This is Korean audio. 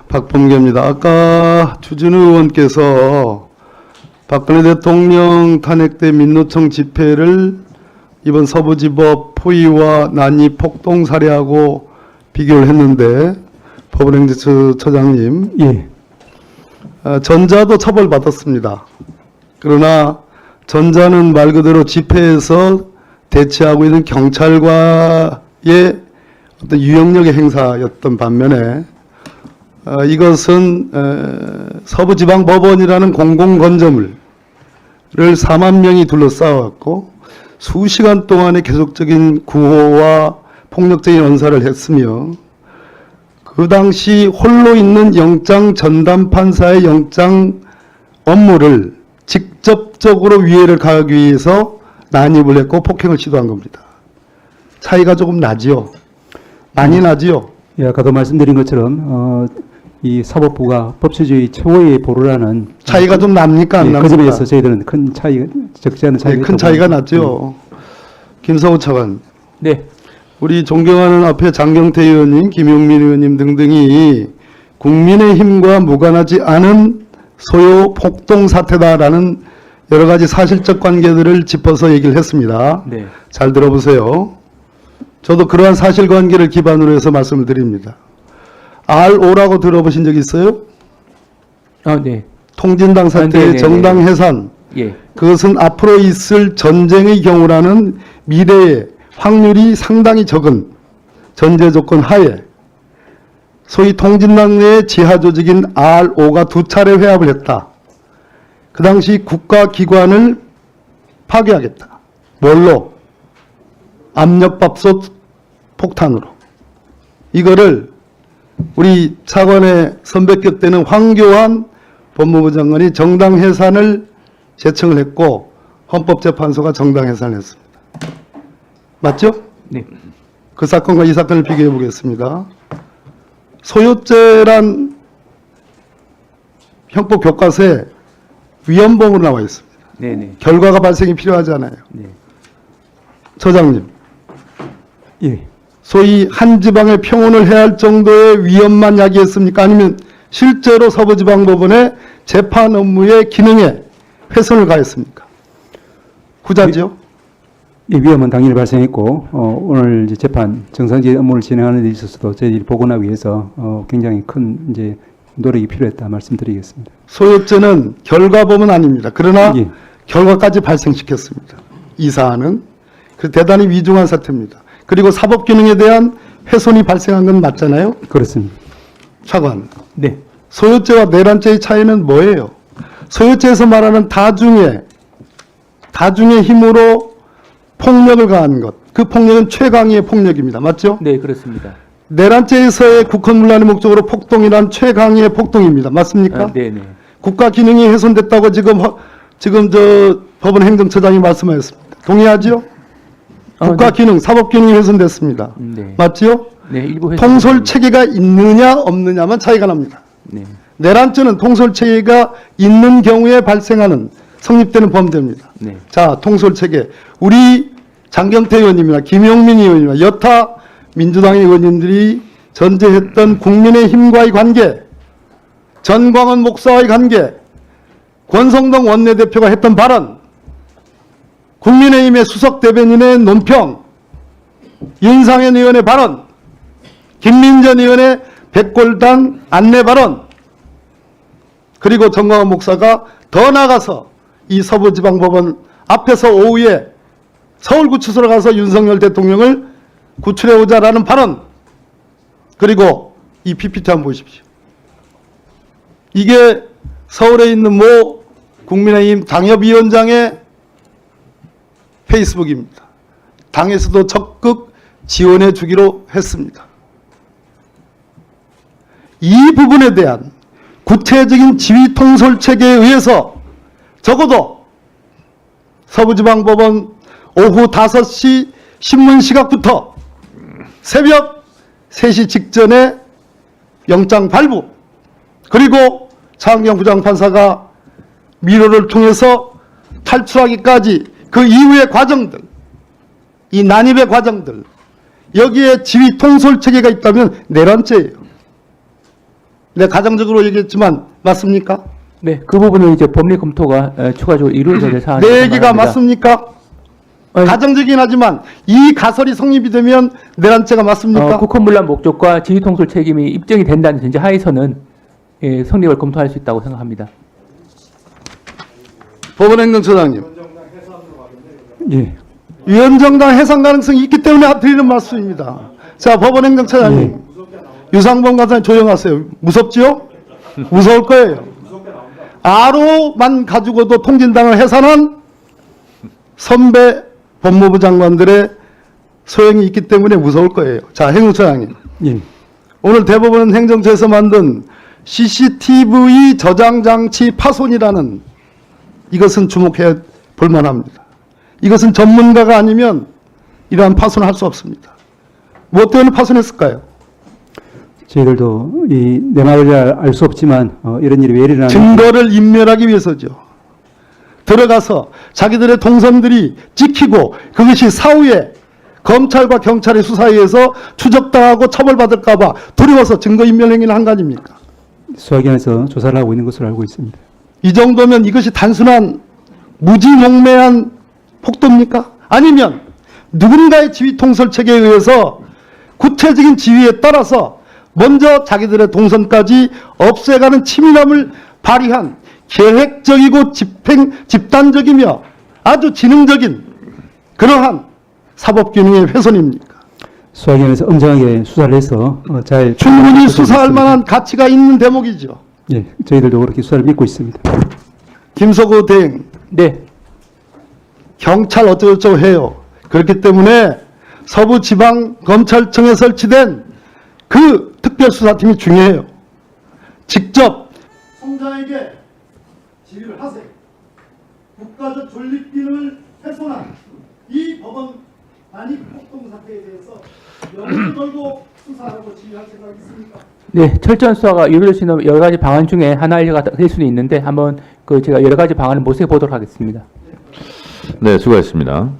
박범계입니다. 아까 주진우 의원께서 박근혜 대통령 탄핵 때 민노총 집회를 이번 서부지법 포위와 난입 폭동 사례하고 비교를 했는데 법원행정처장님, 예. 전자도 처벌받았습니다. 그러나 전자는 말 그대로 집회에서 대치하고 있는 경찰과의 어떤 유형력의 행사였던 반면에 이것은 서부지방법원이라는 공공건조물을 4만 명이 둘러싸았고 수시간 동안의 계속적인 구호와 폭력적인 언사를 했으며 그 당시 홀로 있는 영장 전담 판사의 영장 업무를 직접적으로 위해를 가하기 위해서 난입을 했고 폭행을 시도한 겁니다. 차이가 조금 나지요. 많이 나지요. 예, 아까도 말씀드린 것처럼 이 사법부가 법치주의 최고의 보루라는 차이가 좀 납니까? 안 예, 납니까? 그 점에서 저희들은 큰 차이, 적지 않은 차이가 네, 큰 차이가 났죠. 김성우 차관. 네. 우리 존경하는 앞에 장경태 의원님, 김용민 의원님 등등이 국민의힘과 무관하지 않은 소요 폭동 사태다라는 여러 가지 사실적 관계들을 짚어서 얘기를 했습니다. 네. 잘 들어보세요. 저도 그러한 사실관계를 기반으로 해서 말씀을 드립니다. RO라고 들어보신 적 있어요? 네. 통진당 사태의 정당 해산. 예. 그것은 앞으로 있을 전쟁의 경우라는 미래의 확률이 상당히 적은 전제 조건 하에 소위 통진당 내 지하 조직인 RO가 2차례 회합을 했다. 그 당시 국가기관을 파괴하겠다. 뭘로? 압력밥솥 폭탄으로. 이거를 우리 차관의 선배격 때는 황교안 법무부 장관이 정당 해산을 제청을 했고 헌법재판소가 정당 해산을 했습니다. 맞죠? 네. 그 사건과 이 사건을 비교해 보겠습니다. 소요죄란 형법 교과서에 위헌범으로 나와 있습니다. 네네. 결과가 발생이 필요하잖아요. 네. 처장님, 예. 소위 한 지방의 평온을 해야 할 정도의 위헌만 야기했습니까? 아니면 실제로 서부지방법원의 재판 업무의 기능에 훼손을 가했습니까? 후자지요? 이 위험은 당연히 발생했고 오늘 이제 재판 정상적인 업무를 진행하는 데 있어서도 저희들이 복원하기 위해서 굉장히 큰 이제 노력이 필요했다 말씀드리겠습니다. 소요죄는 결과범은 아닙니다. 그러나 예. 결과까지 발생시켰습니다. 이 사안은 그 대단히 위중한 사태입니다. 그리고 사법기능에 대한 훼손이 발생한 건 맞잖아요. 그렇습니다. 차관, 네. 소요죄와 내란죄의 차이는 뭐예요? 소요죄에서 말하는 다중의 힘으로 폭력을 가하는 것. 그 폭력은 최강위의 폭력입니다. 맞죠? 네, 그렇습니다. 내란죄에서의 국헌문란의 목적으로 폭동이란 최강위의 폭동입니다. 맞습니까? 네네. 국가 기능이 훼손됐다고 지금 저 법원 행정처장이 말씀하셨습니다. 동의하지요? 국가 기능, 사법 기능이 훼손됐습니다. 네. 맞지요? 네, 일부 통솔 체계가 있느냐 없느냐만 차이가 납니다. 네. 내란죄는 통솔 체계가 있는 경우에 발생하는 성립되는 범죄입니다. 네. 자, 통솔 체계. 우리 장경태 의원님이나 김용민 의원님이나 여타 민주당의 의원님들이 전제했던 국민의힘과의 관계, 전광훈 목사와의 관계, 권성동 원내대표가 했던 발언, 국민의힘의 수석 대변인의 논평, 윤상현 의원의 발언, 김민전 의원의 백골단 안내 발언, 그리고 전광훈 목사가 더 나아가서 이 서부지방법원 앞에서 오후에 서울구치소로 가서 윤석열 대통령을 구출해오자라는 발언, 그리고 이 PPT 한번 보십시오. 이게 서울에 있는 모 국민의힘 당협위원장의 페이스북입니다. 당에서도 적극 지원해 주기로 했습니다. 이 부분에 대한 구체적인 지휘 통솔 체계에 의해서 적어도 서부지방법원 오후 5시 신문 시각부터 새벽 3시 직전에 영장 발부, 그리고 차은경 부장판사가 미로를 통해서 탈출하기까지 그 이후의 과정들, 이 난입의 과정들, 여기에 지휘 통솔 체계가 있다면 내란죄예요. 내 가정적으로 얘기했지만 맞습니까? 네, 그 부분은 이제 법리 검토가 추가적으로 이루어져야 될 사안이라고 내 얘기가 생각합니다. 맞습니까? 아니, 가정적이긴 하지만 이 가설이 성립이 되면 내란죄가 맞습니까? 국헌문란 목적과 지휘통솔 책임이 입증이 된다는 전제 하에서는 성립을 검토할 수 있다고 생각합니다. 법원행정처장님, 예. 위원정당 해산 가능성이 있기 때문에 드리는 말씀입니다. 자, 법원행정처장님, 유상범 간사님 조용하세요. 무섭지요? 무서울 거예요. 아로만 가지고도 통진당을 해산한 선배 법무부 장관들의 소행이 있기 때문에 무서울 거예요. 자, 행정처장님, 예. 오늘 대법원 행정처에서 만든 CCTV 저장 장치 파손이라는 이것은 주목해 볼 만합니다. 이것은 전문가가 아니면 이러한 파손을 할 수 없습니다. 뭐 때문에 파손했을까요? 저희들도 이 내막을 알 수 없지만 이런 일이 왜 일어나는지 증거를 인멸하기 위해서죠. 들어가서 자기들의 동선들이 찍히고 그것이 사후에 검찰과 경찰의 수사에 의해서 추적당하고 처벌받을까 봐 두려워서 증거인멸 행위를 한 거 아닙니까? 수사기관에서 조사를 하고 있는 것으로 알고 있습니다. 이 정도면 이것이 단순한 무지몽매한 폭도입니까? 아니면 누군가의 지휘 통솔 체계에 의해서 구체적인 지휘에 따라서 먼저 자기들의 동선까지 없애가는 치밀함을 발휘한 계획적이고 집단적이며 아주 지능적인 그러한 사법기능의 훼손입니까? 수사기관에서 엄정하게 수사를 해서 잘 충분히 수사할 있습니다. 만한 가치가 있는 대목이죠. 예, 저희들도 그렇게 수사를 믿고 있습니다. 김석우 대행, 네, 경찰 어쩌고저쩌고 해요. 그렇기 때문에 서부지방검찰청에 설치된 그 특별수사팀이 중요해요. 직접 총장에게 지휘를 하세요. 국가적 존립기능을 훼손한 이 법원 단위 폭동 사태에 대해서 명분을 걸고 수사하고 지휘할 생각이 있습니까? 네, 철저한 수사가 이루어질 수 있는 여러 가지 방안 중에 하나가 될 수는 있는데 한번 제가 여러 가지 방안을 모색해 보도록 하겠습니다. 네, 수고하셨습니다.